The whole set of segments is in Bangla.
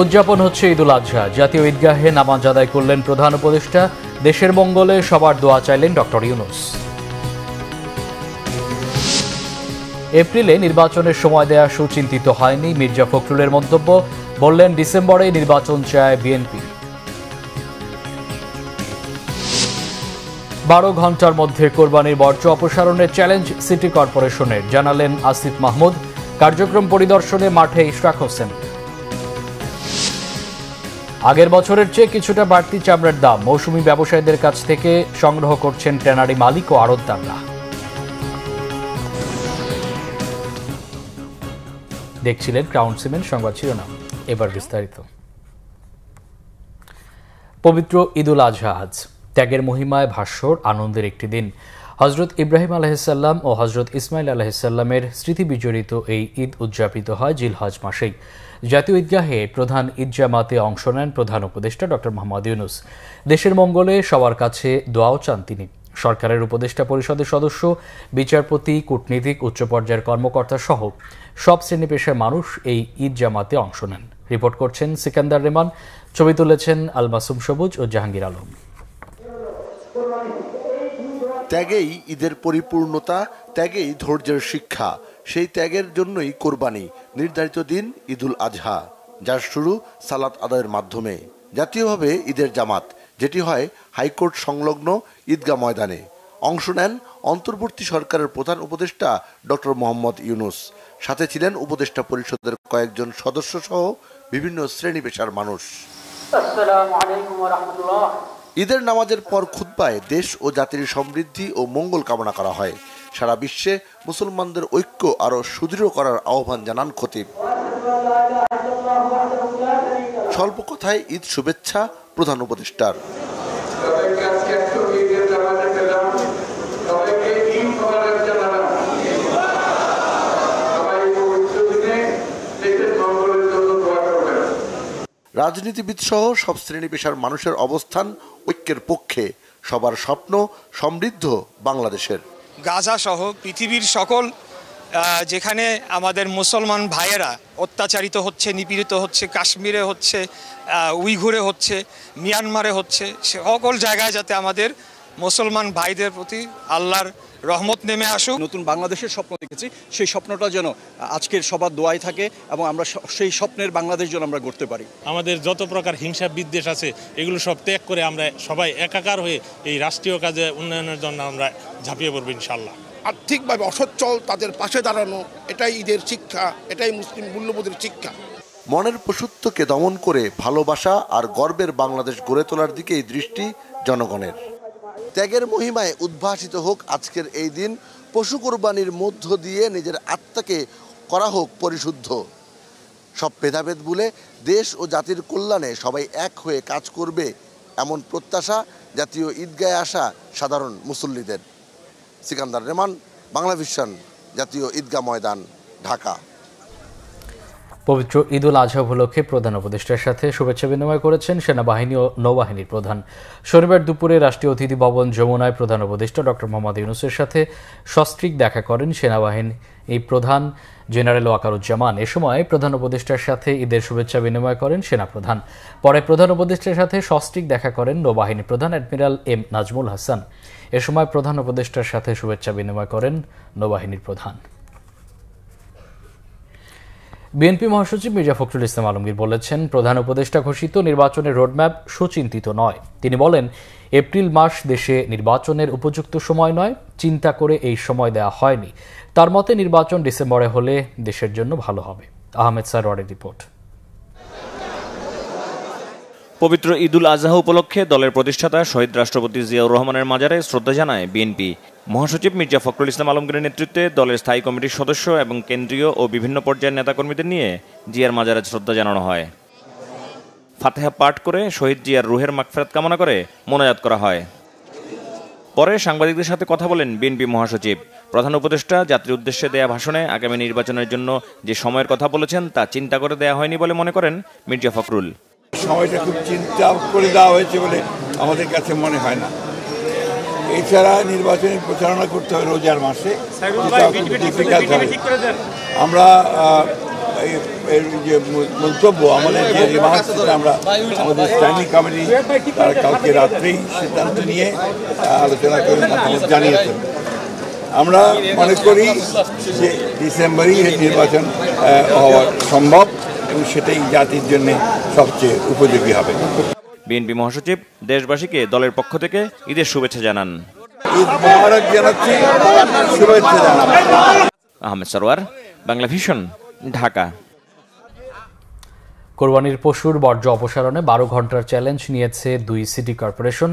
উদযাপন হচ্ছে ঈদুল আজহা। জাতীয় ঈদগাহে নামাজ আদায় করলেন প্রধান উপদেষ্টা। দেশের মঙ্গলে সবার দোয়া চাইলেন ডক্টর ইউনূস। এপ্রিলে নির্বাচনের সময় দেয়া সুচিন্তিত হয়নি, মির্জা ফখরুলের মন্তব্য। বললেন, ডিসেম্বরে নির্বাচন চায় বিএনপি। 12 ঘন্টার মধ্যে কোরবানির বর্জ্য অপসারণের চ্যালেঞ্জ সিটি কর্পোরেশনের, জানালেন আসিফ মাহমুদ। কার্যক্রম পরিদর্শনে মাঠে ইশরাক হোসেন। আগের বছরের চেয়ে কিছুটা বাড়তি চামড়ার দাম, মৌসুমী ব্যবসায়ীদের কাছ থেকে সংগ্রহ করছেন ট্যানারি মালিক ও আড়তদাররা। দেখছিলেন ক্রাউন সিমেন্ট সংবাদ শিরোনাম, এবার বিস্তারিত। পবিত্র ঈদুল আজহা আজ। ত্যাগের মহিমায় ভাস্বর আনন্দের একটি দিন। হজরত ইব্রাহিম আলাইহিসসালাম ও হজরত ইসমাইল আলাইহিসসালামের স্মৃতি বিজড়িত এই ঈদ উদযাপিত হয় জিলহজ মাসেই। জাতীয় ঈদগাহে প্রধান ঈদ জামাতে অংশ নেন প্রধান উপদেষ্টা ডক্টর মোহাম্মদ ইউনূস। দেশের মঙ্গলে সবার কাছে দোয়াও চান তিনি। সরকারের উপদেষ্টা পরিষদের সদস্য, বিচারপতি, কূটনীতিক, উচ্চ পর্যায়ের কর্মকর্তা সহ সব শ্রেণী পেশার মানুষ এই ঈদ জামাতে অংশ নেন। রিপোর্ট করছেন সিকান্দার রেমান, ছবি তুলেছেন আল মাসুম সবুজ ও জাহাঙ্গীর আলম। ত্যাগেই ঈদের পরিপূর্ণতা, ত্যাগেই ধৈর্যের শিক্ষা। সেই ত্যাগের জন্যই কোরবানি। নির্ধারিত দিন ঈদুল আজহা, যার শুরু সালাত আদায়ের মাধ্যমে। জাতীয়ভাবে ঈদের জামাত, যেটি হয় হাইকোর্ট সংলগ্ন ঈদগাহ ময়দানে। অংশ নেন অন্তর্বর্তী সরকারের প্রধান উপদেষ্টা ডক্টর মোহাম্মদ ইউনূস। সাথে ছিলেন উপদেষ্টা পরিষদের কয়েকজন সদস্য সহ বিভিন্ন শ্রেণী পেশার মানুষ। ঈদের নামাজের পর খুতবায় দেশ ও জাতির সমৃদ্ধি ও মঙ্গল কামনা করা হয়। সারা বিশ্বে মুসলমানদের ঐক্য আরও সুদৃঢ় করার আহ্বান জানান খতিব। স্বল্প কথায় ঈদ শুভেচ্ছা প্রধান উপদেষ্টার। রাজনীতিবিদ সহ সব শ্রেণী পেশার মানুষের অবস্থান ঐক্যের পক্ষে। সবার স্বপ্ন সমৃদ্ধ বাংলাদেশের। গাজা সহ পৃথিবীর সকল যেখানে আমাদের মুসলমান ভাইয়েরা অত্যাচারিত হচ্ছে, নিপীড়িত হচ্ছে, কাশ্মীরে হচ্ছে, উইঘুরে হচ্ছে, মিয়ানমারে হচ্ছে, সকল জায়গায় যাতে আমাদের মুসলমান ভাইদের প্রতি আল্লাহর রহমত নেমে আসুক। নতুন বাংলাদেশের স্বপ্ন দেখেছি, সেই স্বপ্নটা যেন আজকের সবার দোয়ায় থাকে এবং আমরা সেই স্বপ্নের বাংলাদেশ যেন আমরা গড়তে পারি। আমাদের যত প্রকার হিংসা বিদ্বেষ আছে এগুলো সব ত্যাগ করে আমরা সবাই একাকার হয়ে এই রাষ্ট্রীয় কাজে উন্নয়নের জন্য আমরা ঝাঁপিয়ে পড়বো ইনশাল্লাহ। আর্থিকভাবে অসচ্ছল তাদের পাশে দাঁড়ানো, এটাই ঈদের শিক্ষা, এটাই মুসলিম মূল্যবোধের শিক্ষা। মনের পশুত্বকে দমন করে ভালোবাসা আর গর্বের বাংলাদেশ গড়ে তোলার দিকেই দৃষ্টি জনগণের। ত্যাগের মহিমায় উদ্ভাসিত হোক আজকের এই দিন। পশু কোরবানির মধ্য দিয়ে নিজের আত্মাকে করা হোক পরিশুদ্ধ। সব ভেদাভেদ ভুলে দেশ ও জাতির কল্যাণে সবাই এক হয়ে কাজ করবে, এমন প্রত্যাশা জাতীয় ঈদগাহে আসা সাধারণ মুসল্লিদের। সিকান্দার রেমান, বাংলা ভিশন, জাতীয় ঈদগাহ ময়দান, ঢাকা। পবিত্র ঈদুল আজহা উপলক্ষে প্রধান উপদেষ্টার সাথে শুভেচ্ছা বিনিময় করেছেন সেনাবাহিনী ও নৌবাহিনীর প্রধান। শনিবার দুপুরে রাষ্ট্রীয় অতিথি ভবন যমুনায় প্রধান উপদেষ্টা ডক্টর মোহাম্মদ ইউনূসের সাথে সস্ত্রীক দেখা করেন সেনাবাহিনী এই প্রধান জেনারেল ওয়াকারুজ্জামান। এ সময় প্রধান উপদেষ্টার সাথে ঈদের শুভেচ্ছা বিনিময় করেন সেনাপ্রধান। পরে প্রধান উপদেষ্টার সাথে সস্ত্রীক দেখা করেন নৌবাহিনী প্রধান অ্যাডমিরাল এম নাজমুল হাসান। এ সময় প্রধান উপদেষ্টার সাথে শুভেচ্ছা বিনিময় করেন নৌবাহিনীর প্রধান। বিএনপি মহাসচিব মির্জা ফখরুল ইসলাম আলমগীর বলেছেন, প্রধান উপদেষ্টা ঘোষিত নির্বাচনের রোডম্যাপ সুচিন্তিত নয়। তিনি বলেন, এপ্রিল মাস দেশে নির্বাচনের উপযুক্ত সময় নয়, চিন্তা করে এই সময় দেওয়া হয়নি। তার মতে নির্বাচন ডিসেম্বরে হলে দেশের জন্য ভালো হবে। আহমেদ সারওয়ারের রিপোর্ট। পবিত্র ঈদুল আজহা উপলক্ষে দলের প্রতিষ্ঠাতা শহীদ রাষ্ট্রপতি জিয়াউর রহমানের মাজারে শ্রদ্ধা জানায় বিএনপি। মহাসচিব মির্জা ফখরুল ইসলাম আলমগীরের নেতৃত্বে দলের স্থায়ী কমিটির সদস্য এবং কেন্দ্রীয় ও বিভিন্ন পর্যায়ের নেতাকর্মীদের নিয়ে জিয়ার মাজারে শ্রদ্ধা জানানো হয়। ফাতিহা পাঠ করে শহীদ জিয়ার রুহের মাগফিরাত কামনা করে মোনাজাত করা হয়। পরে সাংবাদিকদের সাথে কথা বলেন বিএনপি মহাসচিব। প্রধান উপদেষ্টা জাতির উদ্দেশ্যে দেয়া ভাষণে আগামী নির্বাচনের জন্য যে সময়ের কথা বলেছেন তা চিন্তা করে দেয়া হয়নি বলে মনে করেন মির্জা ফখরুল। সময়টা খুব চিন্তা করে দেওয়া হয়েছে বলে আমাদের কাছে মনে হয় না। এছাড়া নির্বাচনী প্রচারণা করতে হবে রোজার মাসে, আমরা এর যে মন্তব্য আমাদের যে রিমার্কস আমরা আমাদের স্ট্যান্ডিং কমিটি তারা কালকে রাত্রেই সিদ্ধান্ত নিয়ে আলোচনা করে মতামত জানিয়েছেন। আমরা মনে করি যে ডিসেম্বরেই নির্বাচন হওয়া সম্ভব এবং সেটাই জাতির জন্য সবচেয়ে উপযোগী হবে। বিএনপি মহাসচিব দেশবাসীকে দলের পক্ষ থেকে ঈদের শুভেচ্ছা জানান। ঈদ মোবারক জানাচ্ছি, শুভেচ্ছা জানাচ্ছি। আহমেদ সরওয়ার, বাংলা ভিশন, ঢাকা। কোরবানির পশুর বর্জ্য অপসারণে 12 ঘন্টার চ্যালেঞ্জ নিয়েছে 2 সিটি কর্পোরেশন,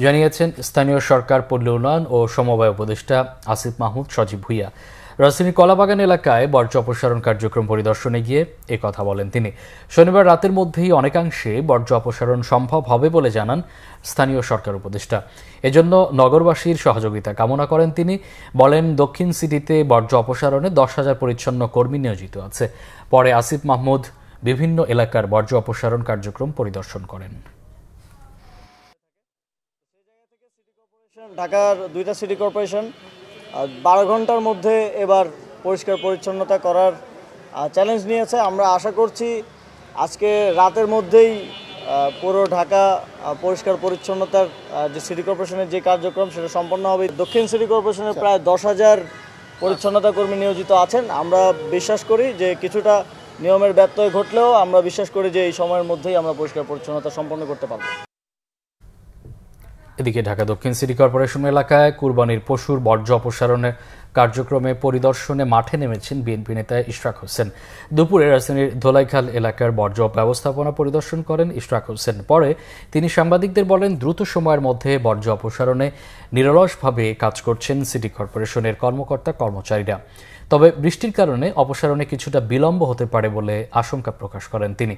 জানিয়েছেন স্থানীয় সরকার, পল্লী উন্নয়ন ও সমবায় উপদেষ্টা আসিফ মাহমুদ সজীব ভুইয়া। রাজধানীর কলাবাগান এলাকায় বর্জ্য অপসারণ কার্যক্রম পরিদর্শনে গিয়ে কথা বলেন তিনি। শনিবার রাতের মধ্যেই অনেকাংশে বর্জ্য অপসারণ সম্ভব হবে বলে জানান স্থানীয় সরকার উপদেষ্টা। এজন্য নগরবাসীর সহযোগিতা কামনা করেন তিনি। বলেন, দক্ষিণ সিটিতে বর্জ্য অপসারণে 10,000 পরিচ্ছন্ন কর্মী নিয়োজিত আছে। পরে আসিফ মাহমুদ বিভিন্ন এলাকার বর্জ্য অপসারণ কার্যক্রম পরিদর্শন করেন। ঢাকার 2টা সিটি কর্পোরেশন 12 ঘন্টার মধ্যে এবার পরিষ্কার পরিচ্ছন্নতা করার চ্যালেঞ্জ নিয়েছে। আমরা আশা করছি আজকে রাতের মধ্যেই পুরো ঢাকা পরিষ্কার পরিচ্ছন্নতার যে সিটি কর্পোরেশনের যে কার্যক্রম সেটা সম্পন্ন হবে। দক্ষিণ সিটি কর্পোরেশনের প্রায় 10,000 পরিচ্ছন্নতা কর্মী নিয়োজিত আছেন। আমরা বিশ্বাস করি যে কিছুটা নিয়মের ব্যত্যয় ঘটলেও আমরা বিশ্বাস করি যে এই সময়ের মধ্যেই আমরা পরিষ্কার পরিচ্ছন্নতা সম্পন্ন করতে পারব। এদিকে ঢাকা দক্ষিণ সিটি কর্পোরেশন এলাকায় কুরবানির পশুর বর্জ্য অপসারণের কার্যক্রমে পরিদর্শনে মাঠে নেমেছেন বিএনপি নেতা ইশরাক হোসেন। দুপুরে রাজধানীর ধোলাইখাল এলাকার বর্জ্য ব্যবস্থাপনা পরিদর্শন করেন ইশরাক হোসেন। পরে তিনি সাংবাদিকদের বলেন, দ্রুত সময়ের মধ্যে বর্জ্য অপসারণে নিরলসভাবে কাজ করছেন সিটি কর্পোরেশনের কর্মকর্তা কর্মচারীরা। তবে বৃষ্টির কারণে অপসারণে কিছুটা বিলম্ব হতে পারে বলে আশঙ্কা প্রকাশ করেন তিনি।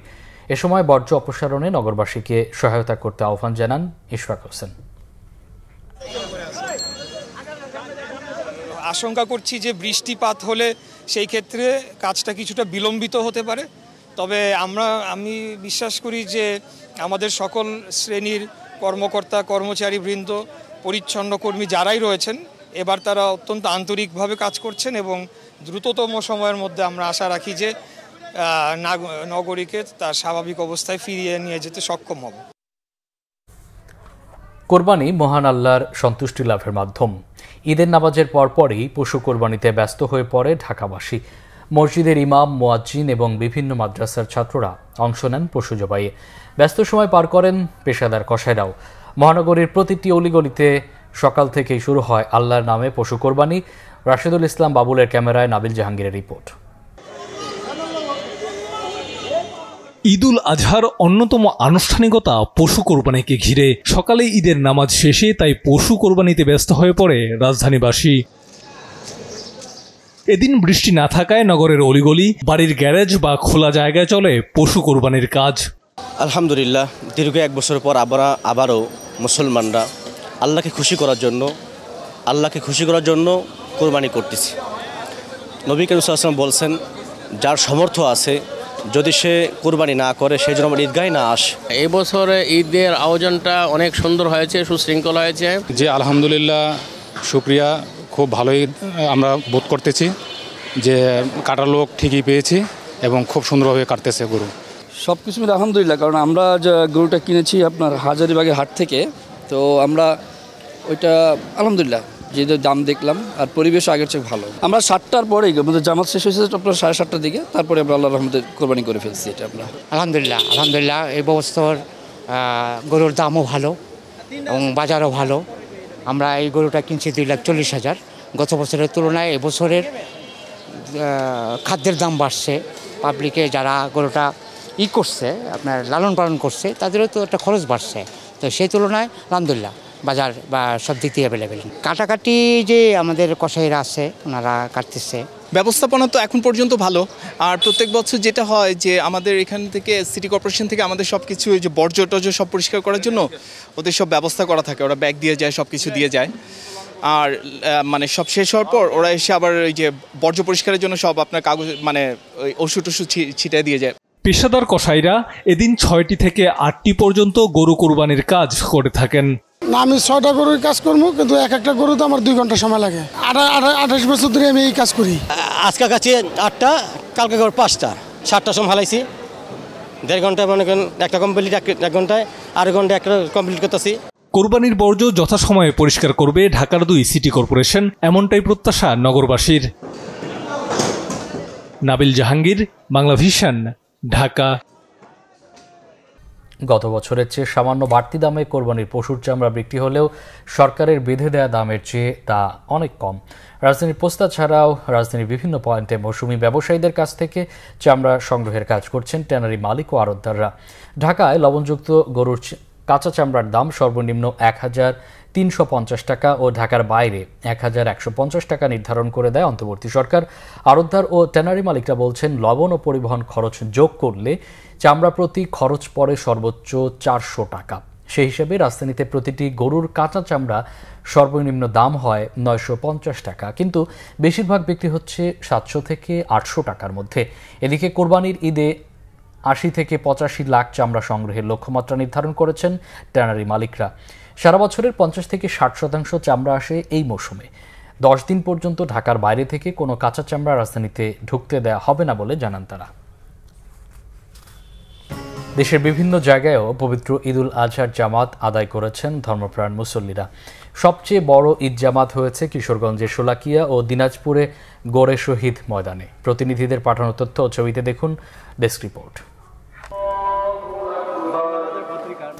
এ সময় বর্জ্য অপসারণে নগরবাসীকে সহায়তা করতে আহ্বান জানান ইশরাক হোসেন। আশঙ্কা করছি যে বৃষ্টিপাত হলে সেই ক্ষেত্রে কাজটা কিছুটা বিলম্বিত হতে পারে। তবে আমি বিশ্বাস করি যে আমাদের সকল শ্রেণীর কর্মকর্তা কর্মচারীবৃন্দ, পরিচ্ছন্ন কর্মী যারাই রয়েছেন, এবার তারা অত্যন্ত আন্তরিকভাবে কাজ করছেন এবং দ্রুততম সময়ের মধ্যে আমরা আশা রাখি যে নগরীকে তার স্বাভাবিক অবস্থায় ফিরিয়ে নিয়ে যেতে সক্ষম হব। কোরবানি মহান আল্লাহর সন্তুষ্টি লাভের মাধ্যম। ঈদের নামাজের পরপরই পশু কোরবানিতে ব্যস্ত হয়ে পড়ে ঢাকাবাসী। মসজিদের ইমাম, মুয়াজ্জিন এবং বিভিন্ন মাদ্রাসার ছাত্ররা অংশ নেন পশু জবাইয়ে। ব্যস্ত সময় পার করেন পেশাদার কসাইরাও। মহানগরীর প্রতিটি অলিগলিতে সকাল থেকেই শুরু হয় আল্লাহর নামে পশু কোরবানি। রাশেদুল ইসলাম বাবুলের ক্যামেরায় নাবিল জাহাঙ্গীরের রিপোর্ট। ঈদুল আজহার অন্যতম আনুষ্ঠানিকতা পশু কোরবানিকে ঘিরে। সকালে ঈদের নামাজ শেষে তাই পশু কোরবানিতে ব্যস্ত হয়ে পড়ে রাজধানীবাসী। এদিন বৃষ্টি না থাকায় নগরের অলিগলি, বাড়ির গ্যারেজ বা খোলা জায়গায় চলে পশু কোরবানির কাজ। আলহামদুলিল্লাহ, দীর্ঘ 1 বছর পর আবারও মুসলমানরা আল্লাহকে খুশি করার জন্য কোরবানি করতেছি। নবী করিম সাল্লাল্লাহু আলাইহি ওয়াসাল্লাম বলছেন, যার সামর্থ্য আছে যদি সে কোরবানি না করে সেই জন্য আমার ঈদগাহে না আসে। এই বছরে ঈদের আয়োজনটা অনেক সুন্দর হয়েছে, সুশৃঙ্খল হয়েছে। যে আলহামদুলিল্লাহ, শুকরিয়া, খুব ভালোই আমরা বোধ করতেছি যে কাটার লোক ঠিকই পেয়েছি এবং খুব সুন্দরভাবে কাটতেছে গরু। সব কিছু মিলে আলহামদুলিল্লাহ, কারণ আমরা যে গরুটা কিনেছি আপনার হাজারীবাগের হাট থেকে, তো আমরা ওইটা আলহামদুলিল্লাহ যে দাম দেখলাম আর পরিবেশ আগের চেয়ে ভালো। আমরা 7টার পরেই আমাদের জামাত শেষ হয়েছে আপনার 7:30টার দিকে, তারপরে আমরা আল্লাহর রহমতে কোরবানি করে ফেলছি। এটা আমরা আলহামদুলিল্লাহ এই বছর গরুর দামও ভালো এবং বাজারও ভালো। আমরা এই গরুটা কিনছি 2,40,000। গত বছরের তুলনায় এবছরের খাদ্যের দাম বাড়ছে। পাবলিকে যারা গরুটা করছে, আপনার লালন পালন করছে, তাদেরও তো একটা খরচ বাড়ছে। তো সেই তুলনায় আলহামদুলিল্লাহ বাজার বা সব দিক দিয়ে অ্যাভেলেবেল। কাটাকাটি যে আমাদের কসাইরা আছে ওনারা কাটতেছে। ব্যবস্থাপনা তো এখন পর্যন্ত ভালো। আর প্রত্যেক বছর যেটা হয় যে আমাদের এখান থেকে সিটি কর্পোরেশন থেকে আমাদের সব কিছু যে বর্জ্য টর্জ্য সব পরিষ্কার করার জন্য ওদের সব ব্যবস্থা করা থাকে। ওরা ব্যাগ দিয়ে যায়, সব কিছু দিয়ে যায়। আর মানে সব শেষ হওয়ার পর ওরা এসে আবার ওই যে বর্জ্য পরিষ্কারের জন্য সব আপনার কাগজ মানে ওই ওষুধ ছিটিয়ে দিয়ে যায়। পেশাদার কসাইরা এদিন 6টি থেকে 8টি পর্যন্ত গরু কোরবানির কাজ করে থাকেন। না, আমি 6টা গরুর কাজ করবো, কিন্তু একটা গরু তো আমার 2 ঘন্টা সময় লাগে। 28 বছর ধরে আমি এই কাজ করি। আজকে কাছে 8টা, কালকে 5টা, 7টার সময় হালাইছি, 1.5 ঘন্টা মনে করেন একটা কমপ্লিট, 1 ঘন্টায় আর ঘন্টা একটা কমপ্লিট করতেছি। কোরবানির বর্জ্য যথাসময়ে পরিষ্কার করবে ঢাকার 2 সিটি কর্পোরেশন, এমনটাই প্রত্যাশা নগরবাসীর। নাবিল জাহাঙ্গীর, বাংলা ভিশন, ঢাকা। গত বছরের চেয়ে সামান্য বাড়তি দামে কোরবানির পশুর চামড়া বিক্রি হলেও সরকারের বেঁধে দেওয়া দামের চেয়ে তা অনেক কম। রাজধানীর পোস্তা ছাড়াও রাজধানীর বিভিন্ন পয়েন্টে মৌসুমি ব্যবসায়ীদের কাছ থেকে চামড়া সংগ্রহের কাজ করছেন ট্যানারি মালিক ও আড়তদাররা। ঢাকায় লবণযুক্ত গরুর কাঁচা চামড়ার দাম সর্বনিম্ন 1,350 টাকা ও ঢাকার বাইরে 1,150 টাকা নির্ধারণ করে দেয় অন্তর্বর্তী সরকার। আড়তদার ও ট্যানারি মালিকরা বলছেন, লবণ ও পরিবহন খরচ যোগ করলে চামড়া প্রতি খরচ পড়ে সর্বোচ্চ 400 টাকা। সেই হিসেবে রাজধানীতে প্রতিটি গরুর কাঁচা চামড়া সর্বনিম্ন দাম হয় 950 টাকা, কিন্তু বেশিরভাগ বিক্রি হচ্ছে 700 থেকে 800 টাকার মধ্যে। এদিকে কোরবানির ঈদে 80 থেকে 85 লাখ চামড়া সংগ্রহের লক্ষ্যমাত্রা নির্ধারণ করেছেন ট্যানারি মালিকরা। সারা বছরের 50 থেকে 60% চামড়া আসে এই মৌসুমে। 10 দিন পর্যন্ত ঢাকার বাইরে থেকে কোনো কাঁচা চামড়া রাজধানীতে ঢুকতে দেয়া হবে না বলে জানান তারা। দেশের বিভিন্ন জায়গায়ও পবিত্র ঈদুল আজহার জামাত আদায় করেছেন ধর্মপ্রাণ মুসল্লিরা। সবচেয়ে বড় ঈদ জামাত হয়েছে কিশোরগঞ্জের শোলাকিয়া ও দিনাজপুরে গড়ে শহীদ ময়দানে। প্রতিনিধিদের পাঠানো তথ্য ও ছবিতে দেখুন ডেস্ক রিপোর্ট।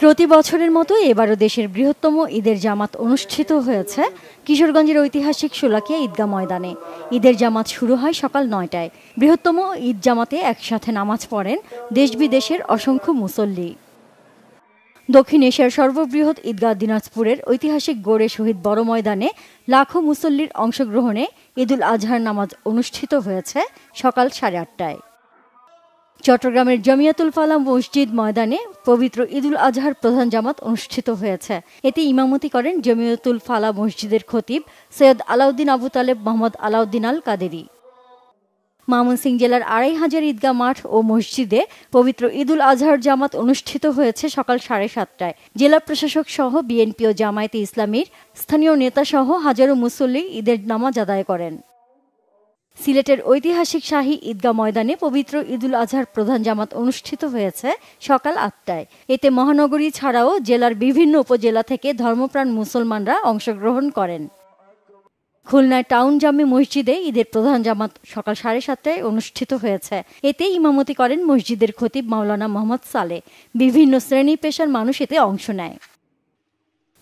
প্রতি বছরের মতো এবারও দেশের বৃহত্তম ঈদের জামাত অনুষ্ঠিত হয়েছে কিশোরগঞ্জের ঐতিহাসিক শোলাকিয়া ঈদগাহ ময়দানে। ঈদের জামাত শুরু হয় সকাল 9টায়। বৃহত্তম ঈদ জামাতে একসাথে নামাজ পড়েন দেশ বিদেশের অসংখ্য মুসল্লি। দক্ষিণ এশিয়ার সর্ববৃহৎ ঈদগাহ দিনাজপুরের ঐতিহাসিক গড়ে শহীদ বড় ময়দানে লাখো মুসল্লির অংশগ্রহণে ঈদুল আজহার নামাজ অনুষ্ঠিত হয়েছে সকাল 8:30টায়। চট্টগ্রামের জমিয়াতুল ফালাহ মসজিদ ময়দানে পবিত্র ঈদুল আজহার প্রধান জামাত অনুষ্ঠিত হয়েছে। এতে ইমামতি করেন জমিয়াতুল ফালাহ মসজিদের খতিব সৈয়দ আলাউদ্দিন আবু তালেব মোহাম্মদ আলাউদ্দিন আল কাদেরি। ময়মনসিংহ জেলার 2500 ঈদগাহ মাঠ ও মসজিদে পবিত্র ঈদুল আজহার জামাত অনুষ্ঠিত হয়েছে সকাল 7:30টায়। জেলা প্রশাসক সহ বিএনপি ও জামায়াতে ইসলামীর স্থানীয় নেতা সহ হাজারো মুসল্লি ঈদের নামাজ আদায় করেন। সিলেটের ঐতিহাসিক শাহী ঈদগাহ ময়দানে পবিত্র ঈদুল আজহার প্রধান জামাত অনুষ্ঠিত হয়েছে সকাল 8টায়। এতে মহানগরী ছাড়াও জেলার বিভিন্ন উপজেলা থেকে ধর্মপ্রাণ মুসলমানরা অংশগ্রহণ করেন। খুলনায় টাউন জামে মসজিদে ঈদের প্রধান জামাত সকাল 7:30টায় অনুষ্ঠিত হয়েছে। এতে ইমামতি করেন মসজিদের খতিব মাওলানা মোহাম্মদ সালে। বিভিন্ন শ্রেণী পেশার মানুষ এতে অংশ নেয়।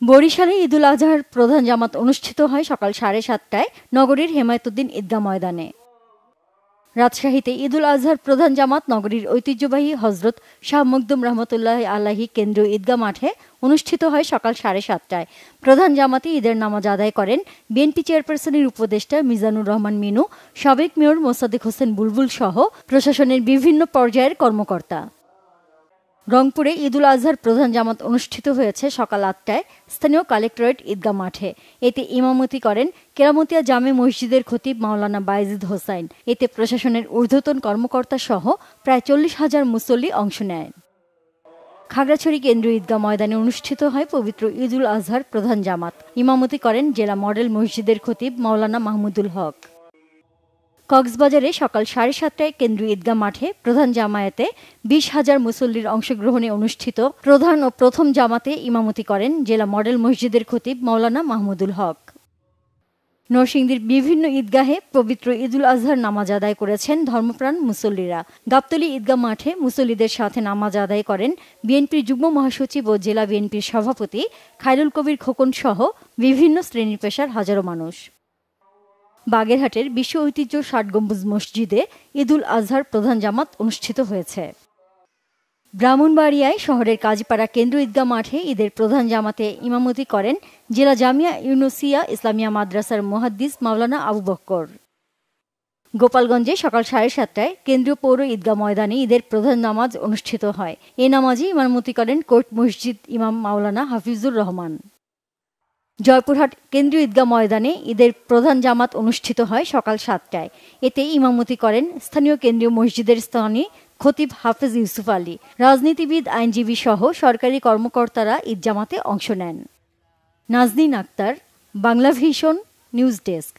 বরিশালে ঈদুল আজহার প্রধান জামাত অনুষ্ঠিত হয় সকাল 7:30টায় নগরীর হেমায়েতুদ্দিন ঈদগাহ ময়দানে। রাজশাহীতে ঈদুল আজহার প্রধান জামাত নগরীর ঐতিহ্যবাহী হজরত শাহ মখদুম রহমতুল্লাহ আলাহি কেন্দ্রীয় ঈদগাহ মাঠে অনুষ্ঠিত হয় সকাল 7:30টায়। প্রধান জামাতে ঈদের নামাজ আদায় করেন বিএনপি চেয়ারপারসনের উপদেষ্টা মিজানুর রহমান মিনু, সাবেক মেয়র মোসাদ্দেক হোসেন বুলবুল সহ প্রশাসনের বিভিন্ন পর্যায়ের কর্মকর্তা। রংপুরে ঈদুল আজহার প্রধান জামাত অনুষ্ঠিত হয়েছে সকাল 8টায় স্থানীয় কালেক্টরেট ঈদগাহ মাঠে। এতে ইমামতি করেন কেরামতিয়া জামে মসজিদের খতিব মাওলানা বায়েজিদ হোসাইন। এতে প্রশাসনের ঊর্ধ্বতন কর্মকর্তা সহ প্রায় 40,000 মুসল্লি অংশ নেন। খাগড়াছড়ি কেন্দ্রীয় ঈদগাহ ময়দানে অনুষ্ঠিত হয় পবিত্র ঈদুল আজহার প্রধান জামাত। ইমামতি করেন জেলা মডেল মসজিদের খতিব মাওলানা মাহমুদুল হক। কক্সবাজারে সকাল 7:30টায় কেন্দ্রীয় ঈদগাহ মাঠে প্রধান জামায়াতে 20,000 মুসল্লির অংশগ্রহণে অনুষ্ঠিত প্রধান ও প্রথম জামাতে ইমামতি করেন জেলা মডেল মসজিদের খতিব মাওলানা মাহমুদুল হক। নরসিংদীর বিভিন্ন ঈদগাহে পবিত্র ঈদুল আজহার নামাজ আদায় করেছেন ধর্মপ্রাণ মুসল্লিরা। গাবতলী ঈদগাহ মাঠে মুসল্লিদের সাথে নামাজ আদায় করেন বিএনপির যুগ্ম মহাসচিব ও জেলা বিএনপির সভাপতি খায়রুল কবির খোকন সহ বিভিন্ন শ্রেণী পেশার হাজারো মানুষ। বাগেরহাটের বিশ্ব ঐতিহ্য 60 গম্বুজ মসজিদে ঈদুল আজহার প্রধান জামাত অনুষ্ঠিত হয়েছে। ব্রাহ্মণবাড়িয়ায় শহরের কাজীপাড়া কেন্দ্র ঈদগাহ মাঠে ঈদের প্রধান জামাতে ইমামতি করেন জেলা জামিয়া ইউনুসিয়া ইসলামিয়া মাদ্রাসার মুহাদ্দিস মাওলানা আবু বক্কর। গোপালগঞ্জে সকাল 7:30টায় কেন্দ্রীয় পৌর ঈদগাহ ময়দানে ঈদের প্রধান নামাজ অনুষ্ঠিত হয়। এ নামাজে ইমামতি করেন কোর্ট মসজিদ ইমাম মাওলানা হাফিজুর রহমান। জয়পুরহাট কেন্দ্রীয় ঈদগাহ ময়দানে ঈদের প্রধান জামাত অনুষ্ঠিত হয় সকাল 7টায়। এতে ইমামতি করেন স্থানীয় কেন্দ্রীয় মসজিদের স্থানীয় খতিব হাফেজ ইউসুফ আলী। রাজনীতিবিদ, আইনজীবী সহ সরকারি কর্মকর্তারা ঈদ জামাতে অংশ নেন। Nazneen Akter, Bangla Vision, news desk.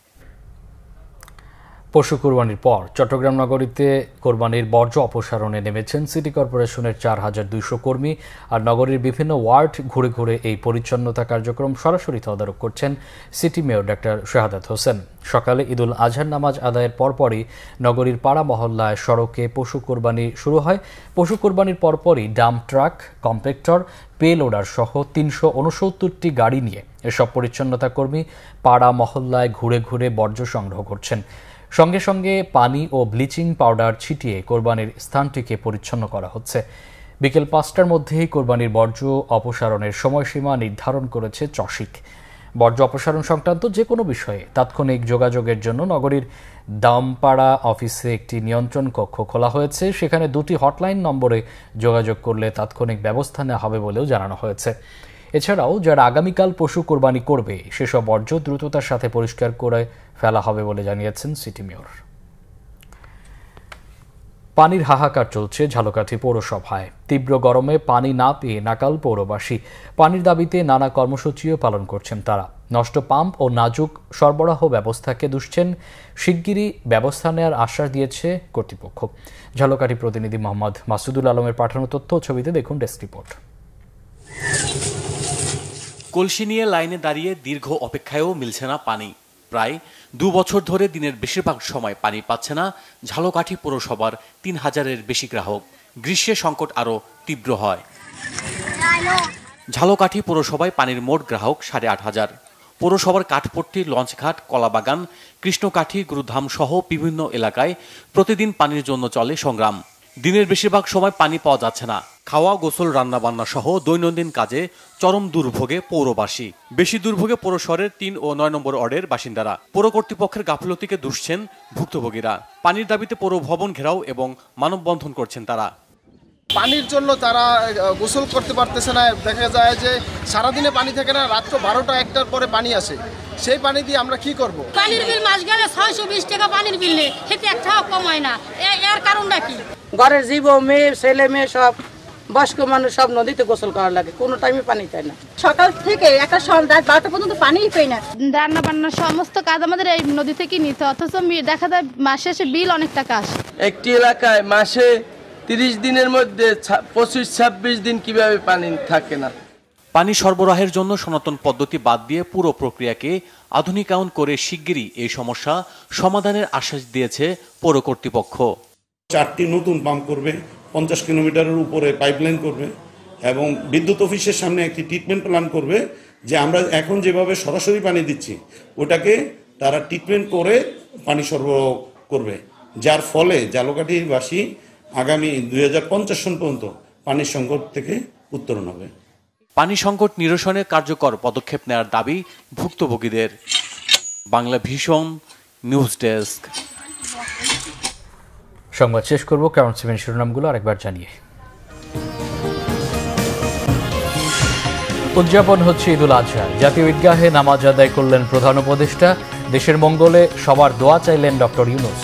পশু কোরবানির পর চট্টগ্রাম নগরীতে কোরবানির বর্জ্য অপসারণে নেমেছেন সিটি কর্পোরেশনের ৪,২০০ কর্মী। আর নগরীর বিভিন্ন ওয়ার্ড ঘুরে ঘুরে এই পরিচ্ছন্নতা কার্যক্রম সরাসরি তদারক করছেন city mayor doctor Shahadat Hossain. সকালে ঈদুল আজহার নামাজ আদায়ের পরপরই নগরীর পাড়া মহল্লায় সড়কে পশু কোরবানি শুরু হয়। পশু কোরবানির পরপরই dump truck, compactor, pay loader সহ ৩৬৯টি গাড়ি নিয়ে এসব পরিচ্ছন্নতা কর্মী পাড়া মহল্লায় ঘুরে ঘুরে বর্জ্য সংগ্রহ করছেন। সঙ্গে সঙ্গে পানি ও ব্লিচিং পাউডার ছিটিয়ে কোরবানির স্থানটিকে পরিচ্ছন্ন করা হচ্ছে। বিকেল ৫টার মধ্যেই কোরবানির বর্জ্য অপসারণের সময়সীমা নির্ধারণ করেছে চসিক। বর্জ্য অপসারণ সংক্রান্ত যে কোনো বিষয়ে তাৎক্ষণিক যোগাযোগের জন্য নগরীর দামপাড়া অফিসে একটি নিয়ন্ত্রণ কক্ষ খোলা হয়েছে। সেখানে 2টি হটলাইন নম্বরে যোগাযোগ করলে তাৎক্ষণিক ব্যবস্থা নেওয়া হবে বলেও জানানো হয়েছে। এছাড়াও যারা আগামীকাল পশু কোরবানি করবে সেসব বর্জ্য দ্রুততার সাথে পরিষ্কার করে ফেলা হবে বলে জানিয়েছেন সিটি মেয়র। পানির হাহাকার চলছে ঝালকাঠি পৌরসভায়। তীব্র গরমে পানি না পেয়ে নাকাল পৌরবাসী। পানির দাবিতে নানা কর্মসূচিও পালন করছেন তারা। নষ্ট পাম্প ও নাজুক সরবরাহ ব্যবস্থাকে দুষছেন। শিগগিরই ব্যবস্থা নেওয়ার আশ্বাস দিয়েছে কর্তৃপক্ষ। ঝালকাঠি প্রতিনিধি মোহাম্মদ মাসুদুল আলমের পাঠানো তথ্য ছবিতে দেখুন ডেস্ক রিপোর্ট। কলসি নিয়ে লাইনে দাঁড়িয়ে দীর্ঘ অপেক্ষায়ও মিলছে না পানি। প্রায় 2 বছর ধরে দিনের বেশিরভাগ সময় পানি পাচ্ছে না ঝালকাঠি পৌরসভার ৩,০০০-এর বেশি গ্রাহক। গ্রীষ্মে সংকট আরও তীব্র হয়। ঝালকাঠি পৌরসভায় পানির মোট গ্রাহক ৮,৫০০। পৌরসভার কাঠপট্টি, লঞ্চঘাট, কলাবাগান, কৃষ্ণকাঠি, গুরুধাম সহ বিভিন্ন এলাকায় প্রতিদিন পানির জন্য চলে সংগ্রাম। দিনের বেশিরভাগ সময় পানি পাওয়া যাচ্ছে না। খাওয়া, গোসল, রান্নাবান্না সহ দৈনন্দিন কাজে চরম দুর্ভোগে পৌরবাসী। বেশি দুর্ভোগে পৌর শহরের ৩ ও ৯ নম্বর ওয়ার্ডের বাসিন্দারা। পৌর কর্তৃপক্ষের গাফিলতিকে দুষছেন ভুক্তভোগীরা। পানির দাবিতে পৌর ভবন ঘেরাও এবং মানববন্ধন করছেন তারা। পানির জন্য তারা গোসল করতে পারতেছে না। দেখা যায় যে সারাদিনে পানি থাকে না, রাত্র 12টা-1টার পরে পানি আসে। সেই পানি দিয়ে আমরা কি করব? পানির বিল মাস গেলে 620 টাকা পানির বিল নেই, সেটা একটাও কমায় না। এর কারণটা কি? ঘরের জীব, মেয়ে, ছেলে মেয়ে সব বয়স্ক মানুষ সব নদীতে গোসল করার লাগে, কোনো টাইমে পানি পায় না। সকাল থেকে একটা রাত 12টা পর্যন্ত পানিই পাই না। রান্না বান্নার সমস্ত কাজ আমাদের এই নদী থেকে নিতে, অথচ দেখা যায় মাসে এসে বিল অনেক টাকা আসে। একটি এলাকায় মাসে 30 দিনের মধ্যে 25-26 দিন কিভাবে পানি থাকে না। পানি সরবরাহের জন্য সনাতন পদ্ধতি বাদ দিয়ে পুরো প্রক্রিয়াকে আধুনিকায়ন করে শিগগিরই এই সমস্যা সমাধানের আশ্বাস দিয়েছে পৌর কর্তৃপক্ষ। 4টি নতুন পাম্প করবে, 50 কিলোমিটারের উপরে পাইপলাইন করবে এবং বিদ্যুৎ অফিসের সামনে একটি ট্রিটমেন্ট প্ল্যান করবে, যে আমরা এখন যেভাবে সরাসরি পানি দিচ্ছি ওটাকে তারা ট্রিটমেন্ট করে পানি সরবরাহ করবে, যার ফলে ঝালকাঠিবাসী আগামী 2050 সন পর্যন্ত পানির সংকট থেকে উত্তরণ হবে। পানি সংকট নিরসনে কার্যকর পদক্ষেপ নেওয়ার দাবি ভুক্তভোগীদের। Bangla Vision news desk. সংবাদ শেষ করব কারণ সেভেন শিরোনামগুলো আরেকবার জানিয়ে। উদযাপন হচ্ছে ঈদুল আজহা। জাতীয় ঈদগাহে নামাজ আদায় করলেন প্রধান উপদেষ্টা। দেশের মঙ্গলে সবার দোয়া চাইলেন ডক্টর ইউনূস।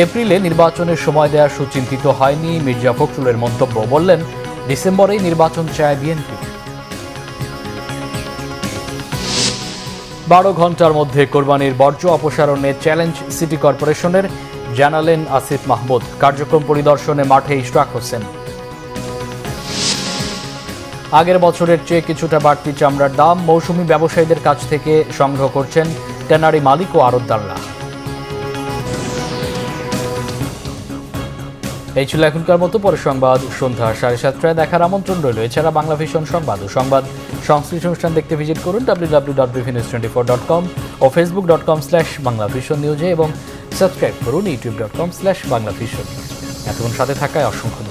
এপ্রিলে নির্বাচনের সময় দেওয়া সুচিন্তিত হয়নি, মির্জা ফখরুলের মন্তব্য। বললেন ডিসেম্বরেই নির্বাচন চায় বিএনপি। 12 ঘন্টার মধ্যে কোরবানির বর্জ্য অপসারণে চ্যালেঞ্জ সিটি কর্পোরেশনের, জানালেন আসিফ মাহমুদ। কার্যক্রম পরিদর্শনে মাঠে ইশরাক হোসেন। আগের বছরের চেয়ে কিছুটা বাড়তি চামড়ার দাম, মৌসুমি ব্যবসায়ীদের কাছ থেকে সংগ্রহ করছেন ট্যানারি মালিক ও আড়তদাররা। এই ছিল এখনকার মতো। পরে সংবাদ সন্ধ্যা 7:30টায় দেখার আমন্ত্রণ রইল। এছাড়া বাংলা ভিশন সংবাদ ও সংবাদ সংশ্লিষ্ট অনুষ্ঠান দেখতে ভিজিট করুন www.bvnews24.com ও facebook.com/banglavisionnews এবং সাবস্ক্রাইব করুন youtube.com/banglavision। এতক্ষণ সাথে থাকায় অসংখ্য